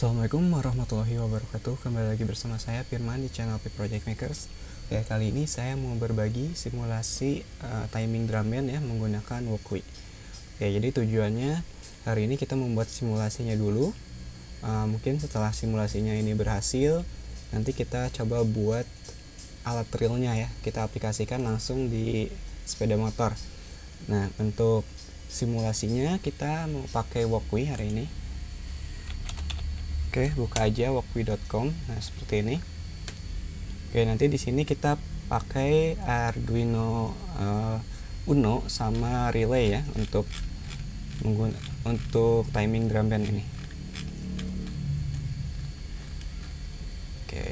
Assalamualaikum warahmatullahi wabarakatuh. Kembali lagi bersama saya Firman di channel P Project Makers. Oke, kali ini saya mau berbagi simulasi timing drum band ya menggunakan Walkui. Oke, jadi tujuannya hari ini kita membuat simulasinya dulu. Mungkin setelah simulasinya ini berhasil, nanti kita coba buat alat realnya ya. Kita aplikasikan langsung di sepeda motor. Nah, untuk simulasinya kita mau pakai Walkui hari ini. Oke, buka aja walkui.com. Nah, seperti ini. Oke, nanti di sini kita pakai Arduino Uno sama relay ya untuk timing drum band ini. Oke,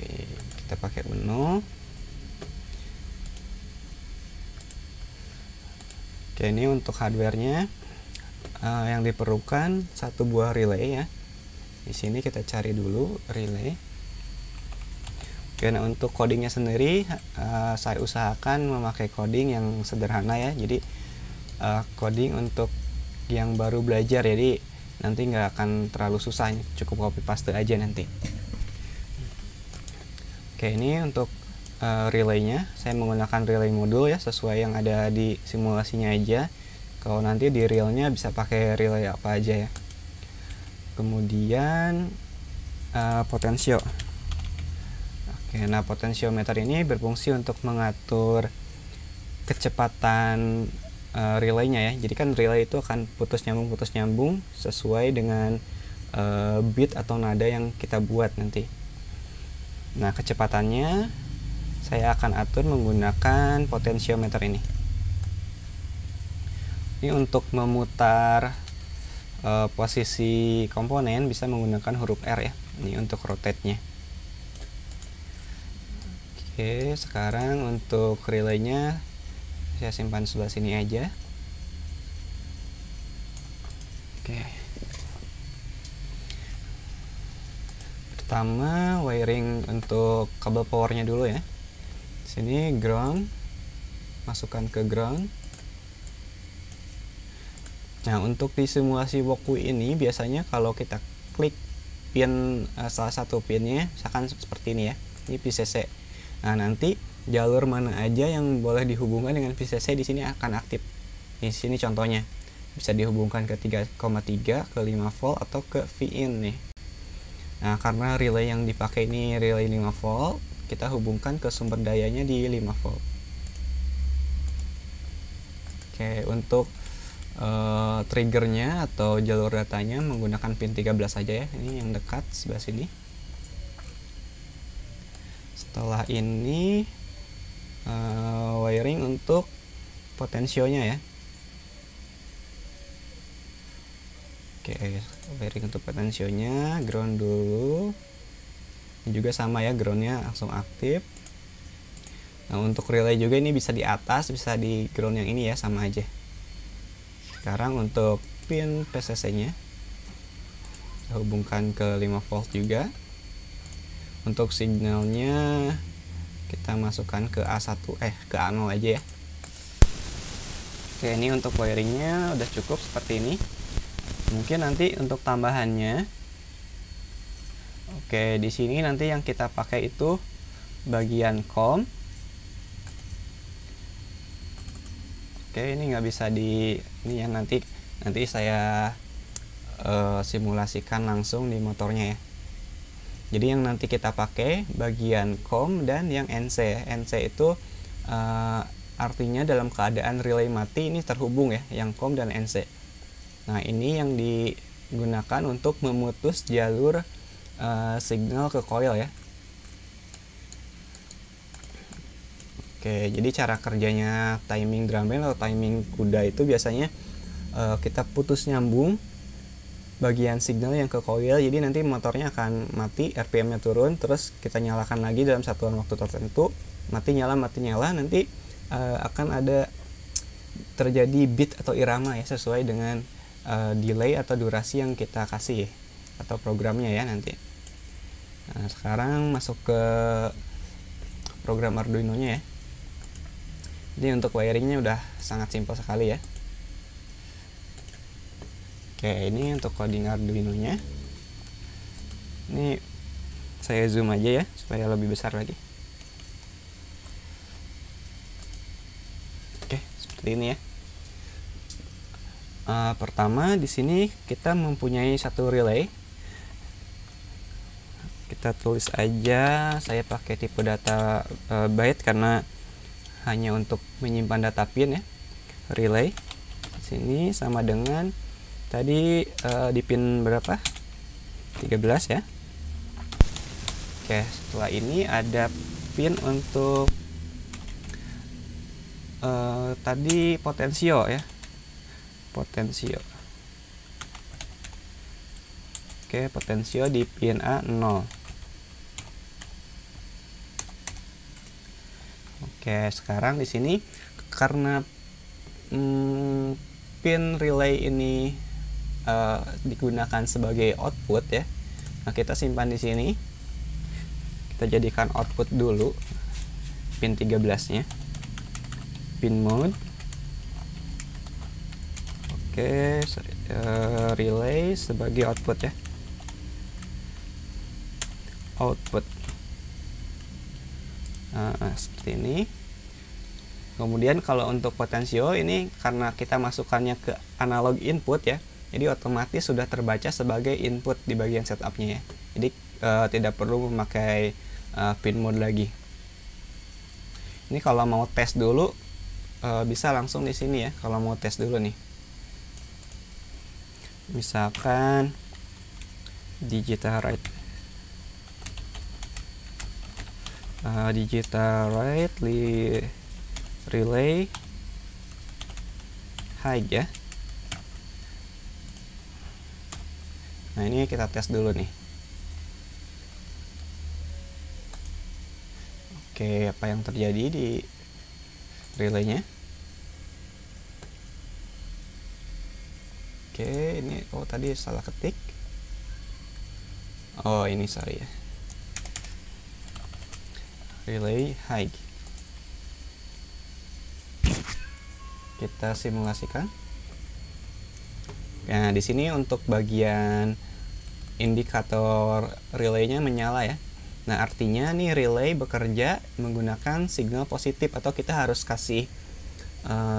kita pakai Uno. Oke, ini untuk hardware-nya yang diperlukan satu buah relay ya. Di sini kita cari dulu relay. Oke, nah untuk codingnya sendiri saya usahakan memakai coding yang sederhana ya. Jadi coding untuk yang baru belajar, jadi nanti nggak akan terlalu susah, cukup copy paste aja nanti. Oke, ini untuk relaynya saya menggunakan relay modul ya, sesuai yang ada di simulasinya aja. Kalau nanti di realnya bisa pakai relay apa aja ya. Kemudian potensio. Oke, nah potensiometer ini berfungsi untuk mengatur kecepatan relaynya ya. Jadi kan relay itu akan putus nyambung sesuai dengan beat atau nada yang kita buat nanti. Nah, kecepatannya saya akan atur menggunakan potensiometer ini. Ini untuk memutar posisi komponen bisa menggunakan huruf R ya. Ini untuk rotate-nya. Oke, sekarang untuk relaynya saya simpan sebelah sini aja. Oke. Pertama wiring untuk kabel powernya dulu ya. Sini ground, masukkan ke ground. Nah, untuk di simulasi Walkui ini biasanya kalau kita klik pin salah satu pinnya, misalkan seperti ini ya, ini VCC. Nah, nanti jalur mana aja yang boleh dihubungkan dengan VCC di sini akan aktif. Di sini contohnya bisa dihubungkan ke 3,3, ke 5 volt atau ke VIN nih. Nah, karena relay yang dipakai ini relay 5 volt, kita hubungkan ke sumber dayanya di 5 volt. Oke, untuk triggernya atau jalur datanya menggunakan pin 13 saja ya. Ini yang dekat sebelah sini. Setelah ini wiring untuk potensionya ya. Oke, wiring untuk potensionya ground dulu. Ini juga sama ya, groundnya langsung aktif. Nah, untuk relay juga ini bisa di atas, bisa di ground yang ini ya, sama aja. Sekarang untuk pin PCC-nya hubungkan ke 5 volt juga. Untuk signalnya kita masukkan ke A1 ke A0 aja ya. Oke, ini untuk wiringnya udah cukup seperti ini. Mungkin nanti untuk tambahannya, oke, di sini nanti yang kita pakai itu bagian COM. Oke, ini nggak bisa ini ya, nanti saya simulasikan langsung di motornya ya. Jadi yang nanti kita pakai bagian COM dan yang NC. NC itu artinya dalam keadaan relay mati ini terhubung ya, yang COM dan NC. Nah, ini yang digunakan untuk memutus jalur signal ke coil ya. Oke, jadi cara kerjanya timing drum band atau timing kuda itu biasanya kita putus nyambung bagian signal yang ke coil, jadi nanti motornya akan mati, RPM-nya turun, terus kita nyalakan lagi dalam satuan waktu tertentu, mati nyala, nanti akan ada terjadi beat atau irama ya, sesuai dengan delay atau durasi yang kita kasih ya, atau programnya ya nanti. Nah, sekarang masuk ke program Arduino-nya ya. Jadi untuk wiringnya udah sangat simpel sekali ya. Oke, ini untuk coding Arduino nya. Ini saya zoom aja ya supaya lebih besar lagi. Oke, seperti ini ya. Pertama di sini kita mempunyai satu relay. Kita tulis aja, saya pakai tipe data byte karena hanya untuk menyimpan data pin ya. Relay di sini sama dengan tadi di pin berapa? 13 ya. Oke, setelah ini ada pin untuk tadi potensio ya. Potensio. Oke, potensio di pin A 0. Oke, sekarang di sini karena pin relay ini digunakan sebagai output ya. Nah, kita simpan di sini. Kita jadikan output dulu pin 13-nya. Pin mode. Oke, relay sebagai output ya. Output. Seperti ini. Kemudian kalau untuk potensio ini karena kita masukkannya ke analog input ya, jadi otomatis sudah terbaca sebagai input di bagian setupnya ya. Jadi tidak perlu memakai pin mode lagi. Ini kalau mau tes dulu bisa langsung di sini ya. Kalau mau tes dulu nih, misalkan digital write. Digital write relay high ya. Nah, ini kita tes dulu nih. Oke, apa yang terjadi di relaynya? Oke, ini tadi salah ketik. Oh, ini sorry ya. Relay high. Kita simulasikan. Nah, di sini untuk bagian indikator relaynya menyala ya. Nah, artinya nih relay bekerja menggunakan signal positif atau kita harus kasih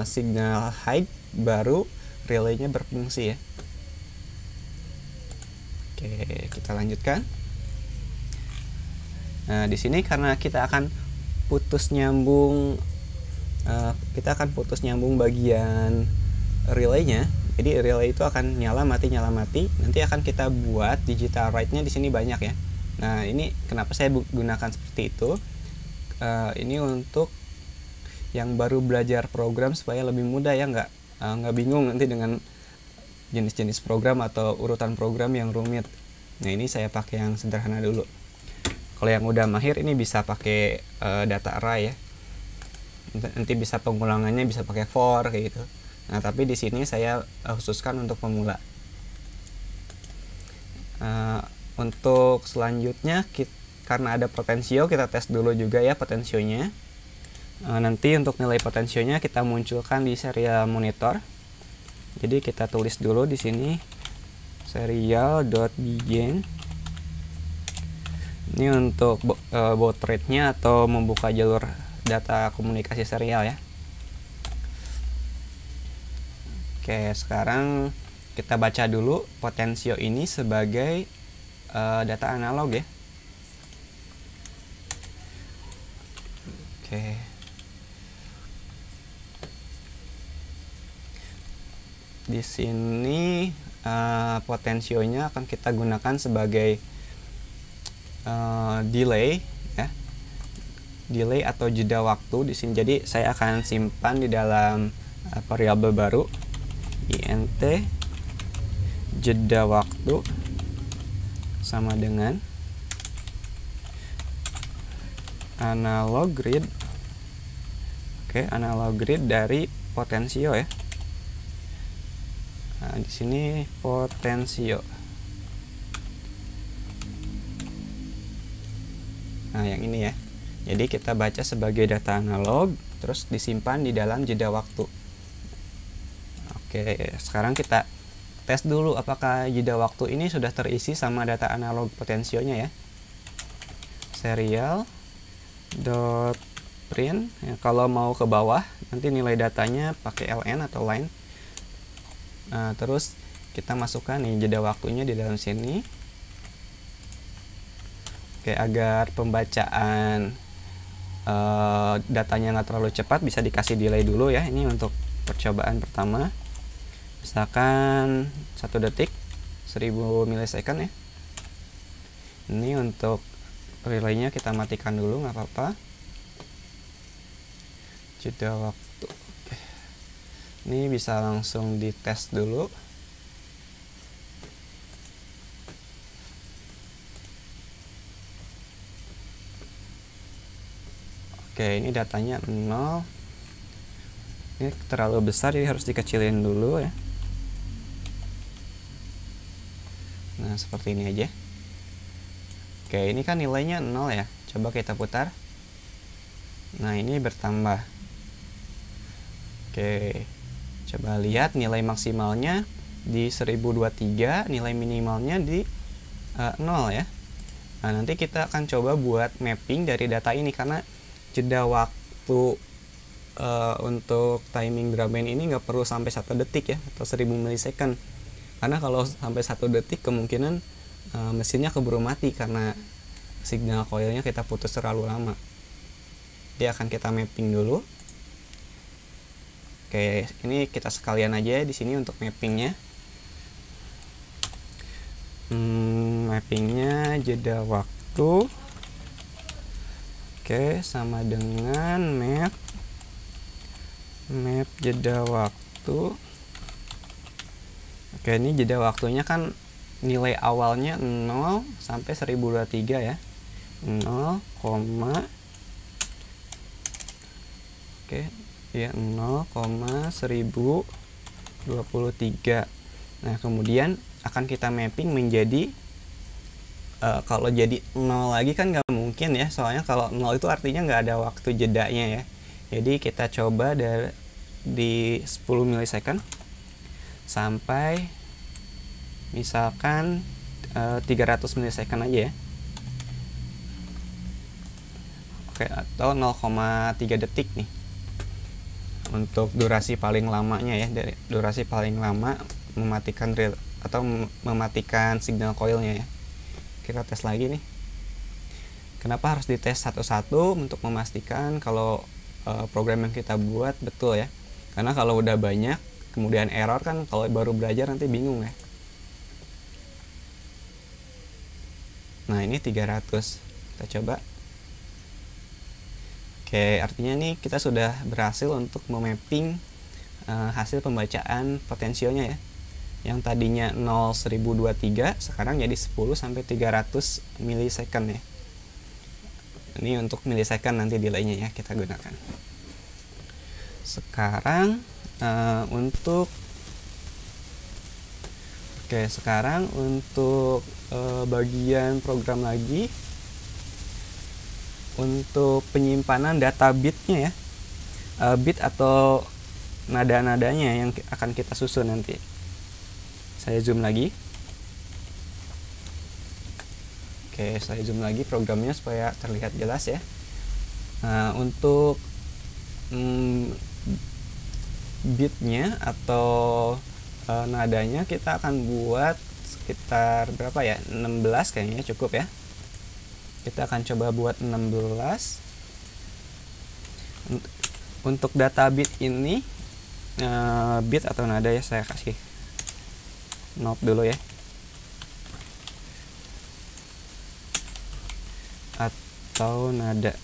signal high baru relaynya berfungsi ya. Oke, kita lanjutkan. Nah, di sini karena kita akan putus nyambung bagian relaynya. Jadi relay itu akan nyala mati. Nanti akan kita buat digital write-nya di sini banyak ya. Nah, ini kenapa saya gunakan seperti itu? Ini untuk yang baru belajar program supaya lebih mudah ya, nggak bingung nanti dengan jenis-jenis program atau urutan program yang rumit. Nah, ini saya pakai yang sederhana dulu. Kalau yang udah mahir ini bisa pakai data array ya. Nanti bisa pengulangannya bisa pakai for kayak gitu. Nah, tapi di sini saya khususkan untuk pemula. Untuk selanjutnya karena ada potensio, kita tes dulu juga ya potensionya. Nanti untuk nilai potensionya kita munculkan di serial monitor. Jadi kita tulis dulu di sini serial.begin. Ini untuk baud rate-nya atau membuka jalur data komunikasi serial ya. Oke, sekarang kita baca dulu potensio ini sebagai data analog ya. Oke. Di sini potensionya akan kita gunakan sebagai delay ya, delay atau jeda waktu di sini. Jadi saya akan simpan di dalam variabel baru int jeda waktu sama dengan analog grid. Oke, analog grid dari potensio ya. Nah, di sini potensio. Nah, yang ini ya. Jadi kita baca sebagai data analog, terus disimpan di dalam jeda waktu. Oke, sekarang kita tes dulu apakah jeda waktu ini sudah terisi sama data analog potensionya ya. Serial dot print ya, kalau mau ke bawah nanti nilai datanya pakai ln atau line. Nah, terus kita masukkan nih jeda waktunya di dalam sini. Oke, agar pembacaan datanya nggak terlalu cepat bisa dikasih delay dulu ya. Ini untuk percobaan pertama, misalkan 1 detik 1000 milisecond ya. Ini untuk relaynya kita matikan dulu, nggak apa-apa. Jeda waktu. Oke. Ini bisa langsung dites dulu. Oke, ini datanya 0. Ini terlalu besar jadi harus dikecilin dulu ya. Nah, seperti ini aja. Oke, ini kan nilainya 0 ya. Coba kita putar. Nah, ini bertambah. Oke, coba lihat nilai maksimalnya di 1023, nilai minimalnya di 0 ya. Nah, nanti kita akan coba buat mapping dari data ini, karena jeda waktu untuk timing drum band ini nggak perlu sampai 1 detik ya, atau 1000 milisecond. Karena kalau sampai 1 detik kemungkinan mesinnya keburu mati karena signal coilnya kita putus terlalu lama. Dia akan kita mapping dulu. Oke, ini kita sekalian aja di sini untuk mappingnya. Mappingnya jeda waktu. Oke, sama dengan map jeda waktu. Oke, ini jeda waktunya kan nilai awalnya 0 sampai 1023 ya. 0, oke, ya 0,1023. Nah, kemudian akan kita mapping menjadi kalau jadi 0 lagi kan nggak mungkin ya, soalnya kalau 0 itu artinya nggak ada waktu jedanya ya. Jadi kita coba di 10 milisecond sampai misalkan 300 milisecond aja ya. Oke, atau 0,3 detik nih untuk durasi paling lamanya ya. Dari durasi paling lama mematikan rel atau mematikan signal coilnya ya. Kita tes lagi nih. Kenapa harus dites satu-satu untuk memastikan kalau program yang kita buat betul ya. Karena kalau udah banyak kemudian error kan, kalau baru belajar nanti bingung ya. Nah, ini 300. Kita coba. Oke, artinya nih kita sudah berhasil untuk memapping hasil pembacaan potensionya ya. Yang tadinya 0,1023 sekarang jadi 10 sampai 300 milisecond ya. Ini untuk milisecond nanti delaynya ya kita gunakan. Sekarang untuk bagian program lagi, untuk penyimpanan data bitnya ya, bit atau nada-nadanya yang akan kita susun nanti. Saya zoom lagi. Oke, saya zoom lagi programnya supaya terlihat jelas ya. Nah, untuk bitnya atau nadanya kita akan buat sekitar berapa ya, 16 kayaknya cukup ya. Kita akan coba buat 16. Untuk data bit ini bit atau nada ya, saya kasih note dulu ya, atau nada.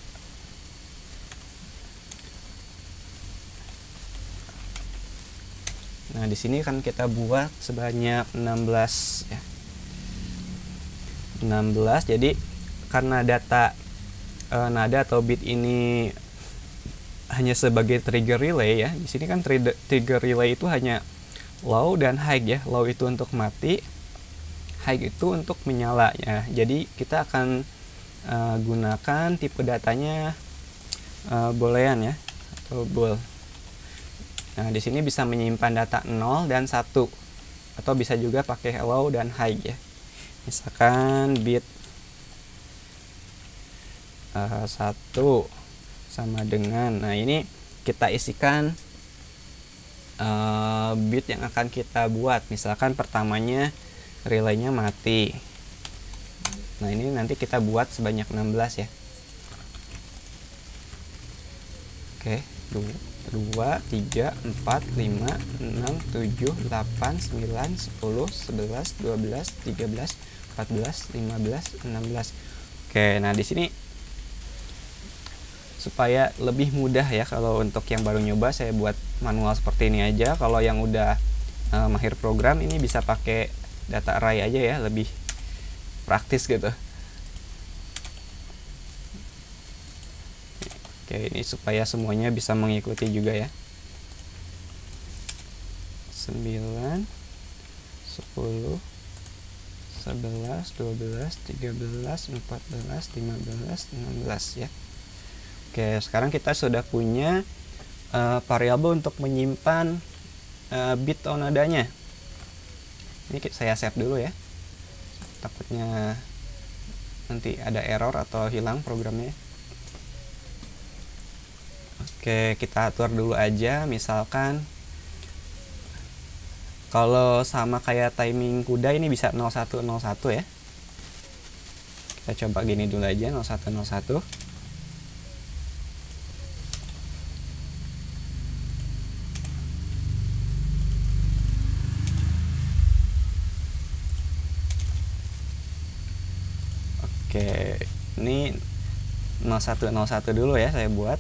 Nah, di sini kan kita buat sebanyak 16 ya. 16. Jadi karena data nada atau bit ini hanya sebagai trigger relay ya. Di sini kan trigger relay itu hanya low dan high ya. Low itu untuk mati, high itu untuk menyala ya. Jadi kita akan gunakan tipe datanya boolean ya, atau bool. Nah, di sini bisa menyimpan data 0 dan 1. atau bisa juga pakai low dan high ya. Misalkan bit 1 sama dengan, nah ini kita isikan bit yang akan kita buat. Misalkan pertamanya relaynya mati, nah ini nanti kita buat sebanyak 16 ya. Oke, 2, 3, 4, 5, 6, 7, 8, 9, 10, 11, 12, 13, 14, 15, 16. Oke, nah di sini supaya lebih mudah ya, kalau untuk yang baru nyoba saya buat manual seperti ini aja. Kalau yang udah mahir program ini bisa pakai data array aja ya, lebih praktis gitu. Oke, ini supaya semuanya bisa mengikuti juga ya. 9, 10, 11, 12, 13, 14, 15, 16 ya. Oke, sekarang kita sudah punya variabel untuk menyimpan bit atau nadanya. Ini saya save dulu ya, takutnya nanti ada error atau hilang programnya. Oke, kita atur dulu aja. Misalkan kalau sama kayak timing kuda ini bisa 0101 ya. Kita coba gini dulu aja, 0101. Oke, ini 0101 dulu ya saya buat.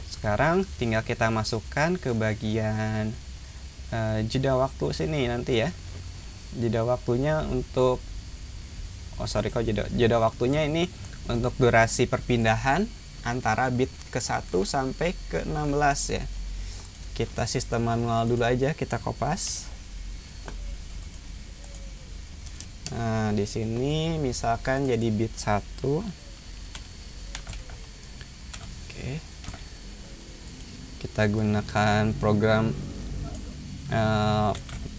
Sekarang tinggal kita masukkan ke bagian jeda waktu sini nanti ya. Jeda waktunya untuk jeda waktunya ini untuk durasi perpindahan antara bit ke 1 sampai ke 16 ya. Kita sistem manual dulu aja, kita kopas. Nah, di sini misalkan jadi bit 1. Oke. Kita gunakan program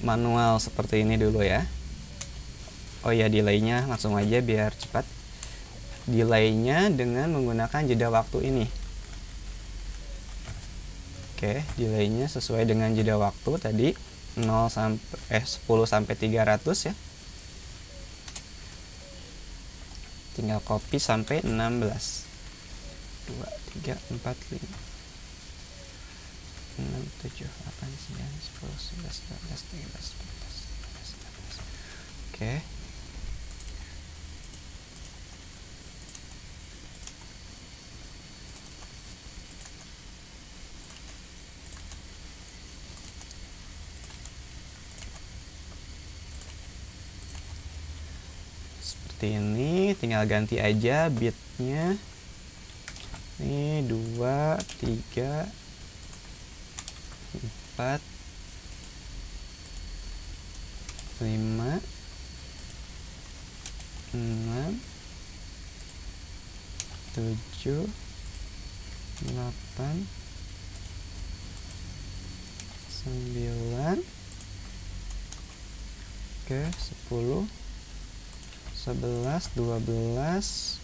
manual seperti ini dulu ya. Oh ya, delaynya langsung aja biar cepat. Delaynya dengan menggunakan jeda waktu ini. Oke, delaynya sesuai dengan jeda waktu tadi 10 sampai 300 ya. Tinggal copy sampai 16. 2, 3, 4, 5, 6, 7, 8, 9, 10, 11, 12, 13, 14, 15, 16. Oke. Seperti ini, tinggal ganti aja bitnya. Ini 2, 3, 4, 5, 6, 7, 8, 9, oke, 10, 11, 12,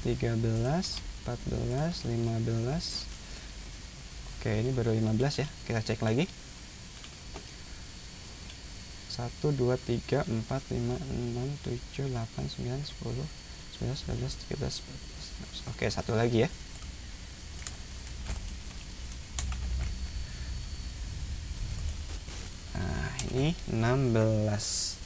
13, 14, 15. Oke, ini baru 15 ya. Kita cek lagi. 1, 2, 3, 4, 5, 6, 7, 8, 9, 10, 11, 12, 13, 14. Oke, satu lagi ya. Nah, ini 16.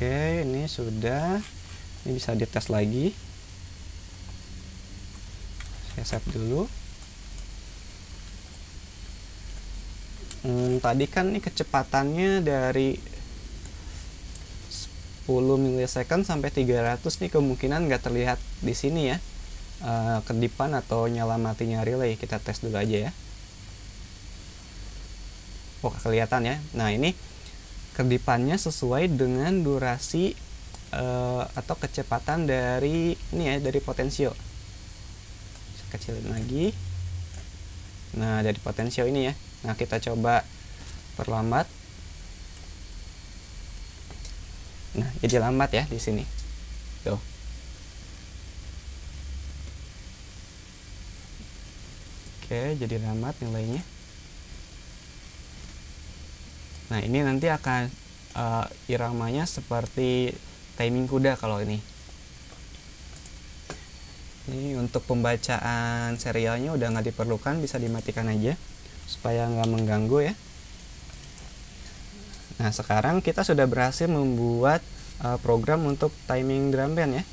Oke, ini sudah. Ini bisa dites lagi. Saya save dulu. Tadi kan nih kecepatannya dari 10 milisecond sampai 300 nih, kemungkinan nggak terlihat di sini ya. Kedipan atau nyala matinya relay. Kita tes dulu aja ya. Oh, kelihatan ya. Nah, ini kedipannya sesuai dengan durasi atau kecepatan dari ini ya, dari potensio. Kecilin lagi. Nah, dari potensio ini ya. Nah, kita coba perlambat. Nah, jadi lambat ya di sini. Tuh. Oke, jadi lambat nilainya. Nah, ini nanti akan iramanya seperti timing kuda kalau ini. Ini untuk pembacaan serialnya udah nggak diperlukan, bisa dimatikan aja supaya nggak mengganggu ya. Nah, sekarang kita sudah berhasil membuat program untuk timing drum band ya.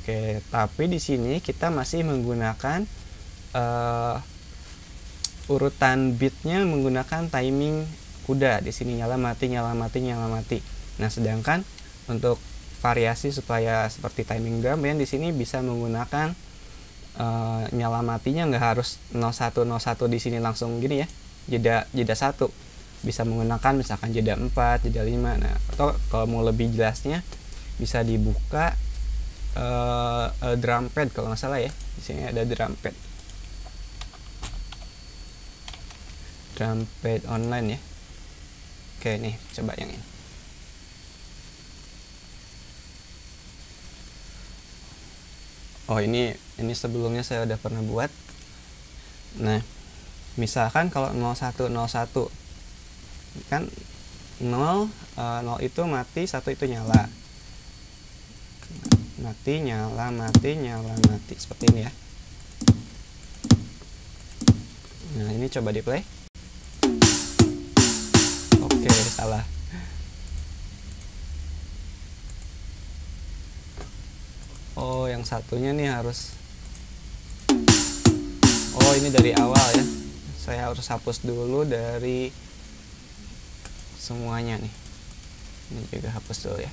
Oke, tapi di sini kita masih menggunakan urutan bitnya menggunakan timing kuda. Di sini nyala mati, nyala mati, nyala mati. Nah, sedangkan untuk variasi supaya seperti timing drum band di sini bisa menggunakan nyala matinya nggak harus 0101 di sini langsung gini ya, jeda 1, bisa menggunakan misalkan jeda 4, jeda 5. Nah, atau kalau mau lebih jelasnya bisa dibuka drum pad kalau nggak salah ya, di sini ada drum pad online ya. Oke, nih coba yang ini. Oh, ini sebelumnya saya udah pernah buat. Nah, misalkan kalau 0101 kan 0 itu mati, 1 itu nyala. Mati, nyala, mati, nyala, mati, seperti ini ya. Nah, ini coba di play. Oke, salah. Oh, yang satunya nih harus. Oh, ini dari awal ya. Saya harus hapus dulu dari semuanya nih. Ini juga hapus dulu ya.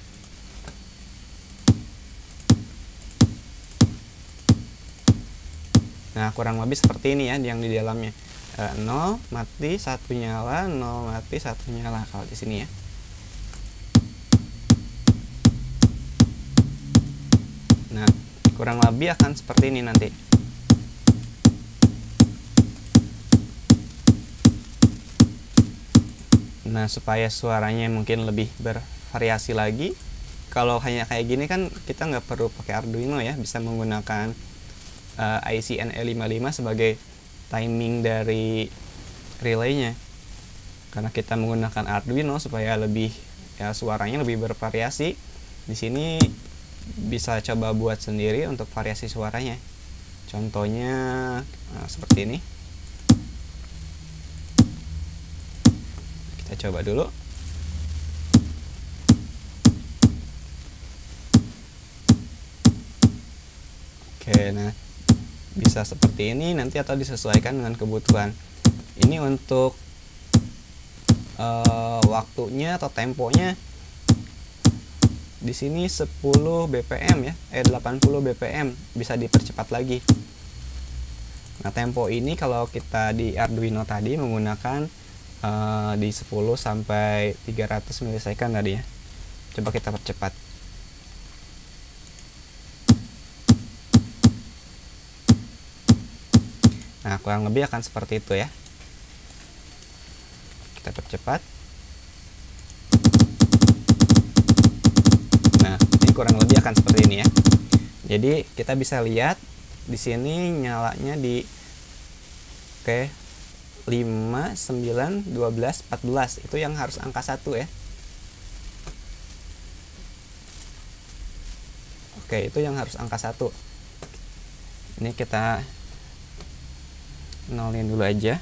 Nah, kurang lebih seperti ini ya yang di dalamnya. 0 mati, 1 nyala, 0 mati, 1 nyala kalau di sini ya. Nah, kurang lebih akan seperti ini nanti. Nah, supaya suaranya mungkin lebih bervariasi lagi, kalau hanya kayak gini kan kita nggak perlu pakai Arduino ya, bisa menggunakan IC NE55 sebagai timing dari relaynya. Karena kita menggunakan Arduino supaya lebih ya suaranya lebih bervariasi. Di sini bisa coba buat sendiri untuk variasi suaranya. Contohnya seperti ini. Kita coba dulu. Oke, nah bisa seperti ini nanti atau disesuaikan dengan kebutuhan. Ini untuk waktunya atau temponya di sini 10 BPM ya, 80 BPM, bisa dipercepat lagi. Nah, tempo ini kalau kita di Arduino tadi menggunakan di 10 sampai 300 milisecond tadi ya. Coba kita percepat. Nah, kurang lebih akan seperti itu ya. Kita percepat. Kurang lebih akan seperti ini ya. Jadi kita bisa lihat di sini nyalanya di 5, 9, 12, 14. Itu yang harus angka 1 ya. Oke, itu yang harus angka 1. Ini kita nolin dulu aja.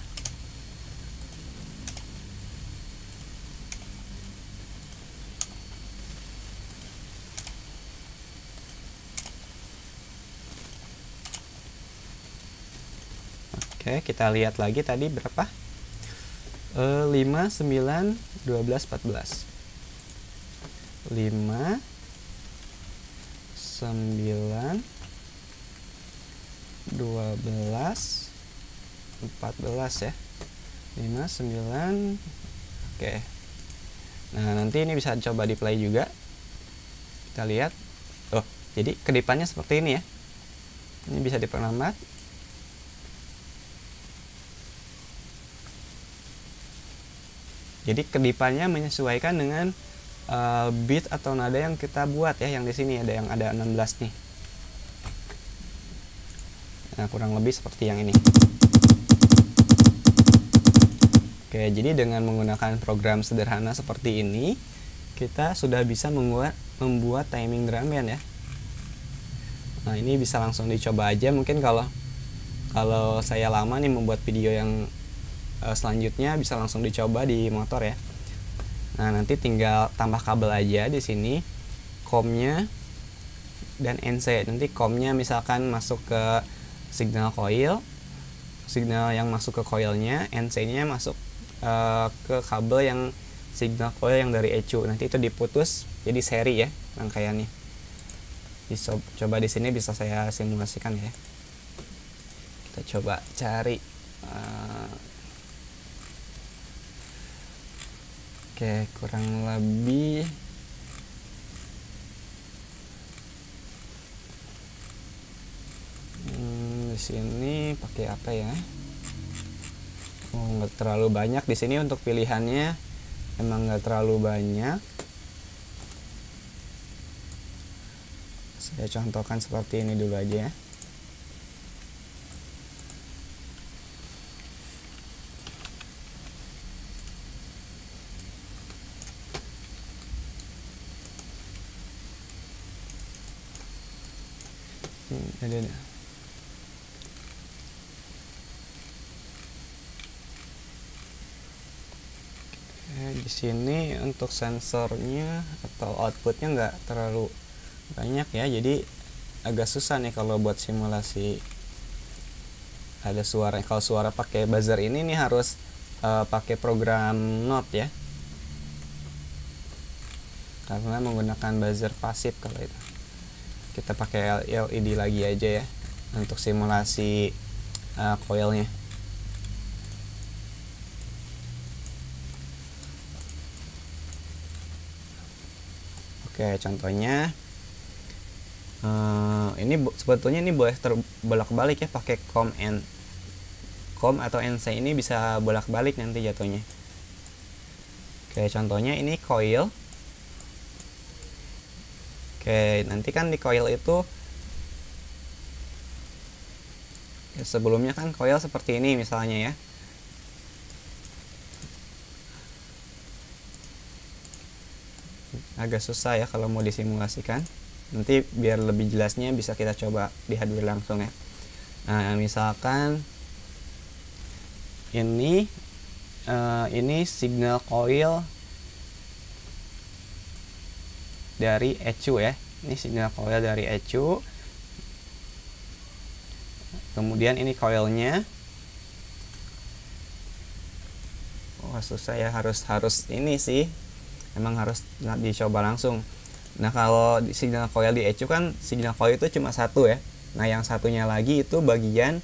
Oke, kita lihat lagi tadi berapa? 5, 9, 12, 14. 5, 9, 12, 14 ya. 5, 9. Oke. Nah, nanti ini bisa coba di play juga. Kita lihat. Oh, jadi kedipannya seperti ini ya. Ini bisa diperlambat. Jadi kedipannya menyesuaikan dengan beat atau nada yang kita buat ya. Yang di sini ada yang ada 16 nih. Nah, kurang lebih seperti yang ini. Oke, jadi dengan menggunakan program sederhana seperti ini, kita sudah bisa membuat timing drum band ya. Nah, ini bisa langsung dicoba aja. Mungkin kalau saya lama nih membuat video yang selanjutnya, bisa langsung dicoba di motor ya. Nah, nanti tinggal tambah kabel aja di sini, COM-nya dan NC. Nanti COM-nya misalkan masuk ke signal coil, signal yang masuk ke coilnya, NC-nya masuk ke kabel yang signal coil yang dari ECU. Nanti itu diputus jadi seri ya rangkaiannya. Coba di sini bisa saya simulasikan ya. Kita coba cari. Oke, kurang lebih di sini pakai apa ya? Oh, nggak terlalu banyak di sini untuk pilihannya, emang nggak terlalu banyak. Saya contohkan seperti ini dulu aja ya. Ada. Di sini untuk sensornya atau outputnya nggak terlalu banyak ya, jadi agak susah nih kalau buat simulasi. Ada suara, kalau suara pakai buzzer ini nih harus pakai program note ya, karena menggunakan buzzer pasif. Kalau itu kita pakai LED lagi aja ya untuk simulasi coilnya. Oke, contohnya ini sebetulnya ini boleh bolak-balik ya, pakai COM atau NC ini bisa bolak-balik nanti jatuhnya. Oke, contohnya ini coil. Oke, nanti kan di coil itu ya, sebelumnya kan coil seperti ini misalnya ya. Agak susah ya kalau mau disimulasikan. Nanti biar lebih jelasnya bisa kita coba di hardware langsung ya. Nah, misalkan ini signal coil dari ECU ya. Ini signal coil dari ECU. Kemudian ini coilnya. Wah, susah ya, harus ini sih. Emang harus dicoba langsung. Nah, kalau di signal coil di ECU kan signal coil itu cuma satu ya. Nah, yang satunya lagi itu bagian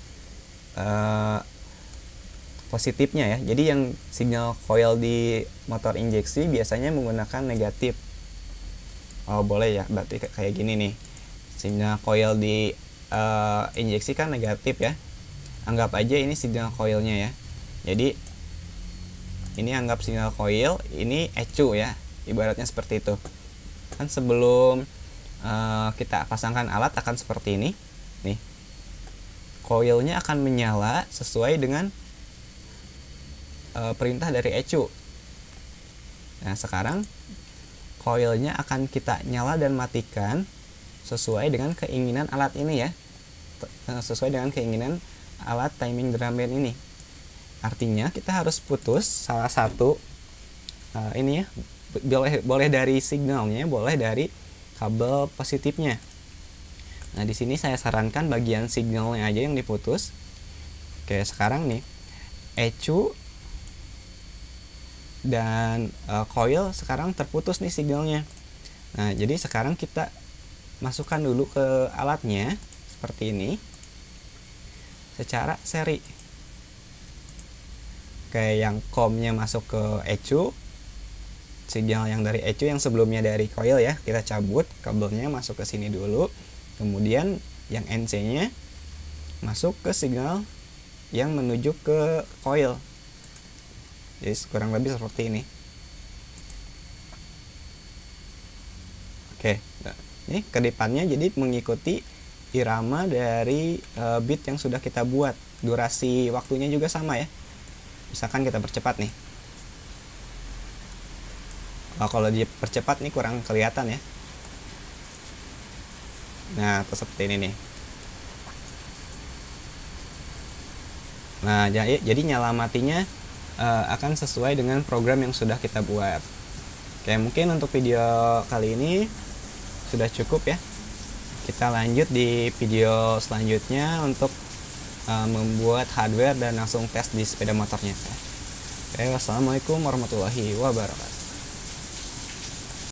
positifnya ya. Jadi yang signal coil di motor injeksi biasanya menggunakan negatif. Oh, boleh ya, berarti kayak gini nih. Signal coil di injeksi kan negatif ya. Anggap aja ini signal coilnya ya. Jadi ini anggap signal coil, ini ECU ya, ibaratnya seperti itu. Kan sebelum kita pasangkan alat akan seperti ini nih. Coilnya akan menyala sesuai dengan perintah dari ECU. Nah, sekarang coilnya akan kita nyala dan matikan sesuai dengan keinginan alat ini ya, sesuai dengan keinginan alat timing drum band ini. Artinya kita harus putus salah satu ini ya, boleh dari signalnya, boleh dari kabel positifnya. Nah, di sini saya sarankan bagian signalnya aja yang diputus. Oke, sekarang nih ECU dan coil sekarang terputus nih signalnya. Nah, jadi sekarang kita masukkan dulu ke alatnya seperti ini secara seri. Kayak yang COM-nya masuk ke ECU, sinyal yang dari ECU yang sebelumnya dari coil ya, kita cabut kabelnya masuk ke sini dulu, kemudian yang NC-nya masuk ke signal yang menuju ke coil. Jadi kurang lebih seperti ini. Oke, nah, ini kedipannya jadi mengikuti irama dari bit yang sudah kita buat. Durasi waktunya juga sama ya. Misalkan kita percepat nih. Kalau dipercepat nih kurang kelihatan ya. Nah, seperti ini nih. Nah, jadi nyala matinya akan sesuai dengan program yang sudah kita buat. Oke, mungkin untuk video kali ini sudah cukup ya. Kita lanjut di video selanjutnya untuk membuat hardware dan langsung tes di sepeda motornya. Oke, wassalamualaikum warahmatullahi wabarakatuh.